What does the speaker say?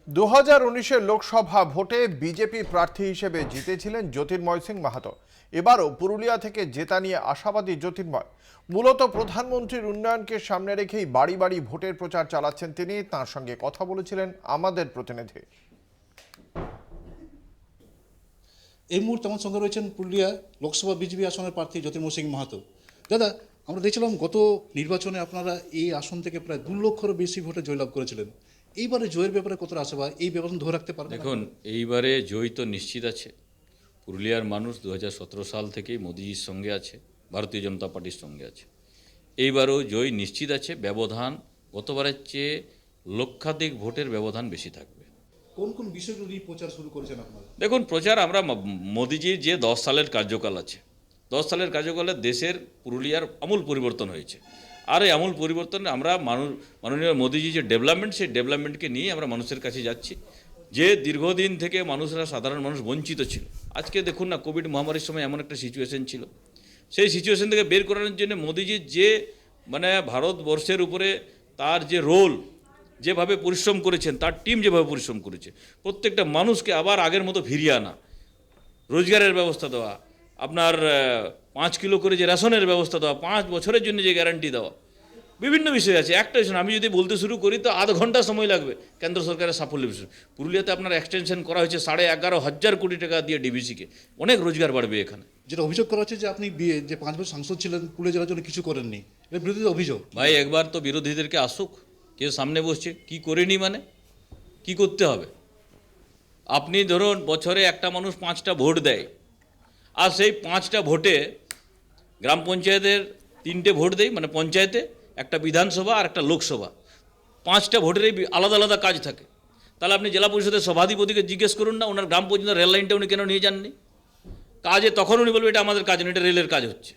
2019-এর লোকসভা ভোটে বিজেপি প্রার্থী হিসেবে জিতেছিলেন জ্যোতির্ময় সিং মাহাতো। এবারও পুরুলিয়া থেকে জেতা নিয়ে আশাবাদী জ্যোতির্ময়। মূলত প্রধানমন্ত্রীর উন্নয়নকে সামনে রেখেই বাড়ি বাড়ি ভোটের প্রচার চালাচ্ছেন তিনি। তাঁর সঙ্গে কথা বলেছিলেন আমাদের প্রতিনিধি। এই মুহূর্তে আমার সঙ্গে রয়েছেন পুরুলিয়া লোকসভা বিজেপি আসনের প্রার্থী জ্যোতির্ময় সিং মাহাতো। দাদা, আমরা দেখছিলাম গত নির্বাচনে আপনারা এই আসন থেকে প্রায় 2 লক্ষেরও বেশি ভোটে জয়লাভ করেছিলেন। এইবারে জয়ের ব্যাপারে কতটা আশাবাদ, এই ব্যবধান ধরে রাখতে পারবেন? দেখুন, এইবারে জয় তো নিশ্চিত আছে। পুরুলিয়ার মানুষ 2017 সাল থেকেই মোদিজির সঙ্গে আছে, ভারতীয় জনতা পার্টির সঙ্গে আছে। এইবারও জয় নিশ্চিত আছে। ব্যবধান গতবারের চেয়ে লক্ষাধিক ভোটের ব্যবধান বেশি থাকবে। কোন কোন বিষয়গুলো নিয়ে প্রচার শুরু করেছেন আপনারা? দেখুন, প্রচার আমরা মোদিজির যে 10 সালের কার্যকাল আছে, 10 সালের কার্যকালে দেশের পুরুলিয়ার আমূল পরিবর্তন হয়েছে। আর এই আমূল পরিবর্তনে আমরা মাননীয় মোদিজি যে ডেভেলপমেন্ট, সেই ডেভেলপমেন্টকে নিয়ে আমরা মানুষের কাছে যাচ্ছি। যে দীর্ঘদিন থেকে মানুষরা, সাধারণ মানুষ বঞ্চিত ছিল। আজকে দেখুন না, কোভিড মহামারীর সময় এমন একটা সিচুয়েশন ছিল, সেই সিচুয়েশন থেকে বের করানোর জন্য মোদিজির যে ভারতবর্ষের উপরে তার যে রোল, যেভাবে পরিশ্রম করেছেন, তার টিম যেভাবে পরিশ্রম করেছে, প্রত্যেকটা মানুষকে আবার আগের মতো ফিরিয়ে আনা, রোজগারের ব্যবস্থা দেওয়া, আপনার 5 কিলো করে যে রেশনের ব্যবস্থা দেওয়া, 5 বছরের জন্য যে গ্যারান্টি দেওয়া, বিভিন্ন বিষয় আছে। একটা বিষয় আমি যদি বলতে শুরু করি তো আধ ঘন্টা সময় লাগবে। কেন্দ্র সরকারের সাফল্য বিষয়, পুরুলিয়াতে আপনার এক্সটেনশন করা হয়েছে 11,500 কোটি টাকা দিয়ে ডিভিসিকে। অনেক রোজগার বাড়বে এখানে। যেটা অভিযোগ করা হচ্ছে যে আপনি যে 5 বছর সাংসদ ছিলেন, পুরুলিয়া জেলার জন্য কিছু করেননি, এর বিরুদ্ধে অভিযোগ। ভাই, একবার তো বিরোধীদেরকে আসুক, কেউ সামনে বসছে কি করেনি, মানে কি করতে হবে। আপনি ধরুন, বছরে একটা মানুষ 5টা ভোট দেয়, আর সেই 5টা ভোটে গ্রাম পঞ্চায়েতের 3টে ভোট দেয়, মানে পঞ্চায়েতে একটা বিধানসভা আর একটা লোকসভা। 5টা ভোটেরই আলাদা আলাদা কাজ থাকে। তাহলে আপনি জেলা পরিষদের সভাধিপতিকে জিজ্ঞেস করুন না, ওনার গ্রাম পর্যন্ত রেল লাইনটা উনি কেন নিয়ে যাননি। কাজে তখন উনি বলবে এটা আমাদের কাজ নয়, এটা রেলের কাজ হচ্ছে।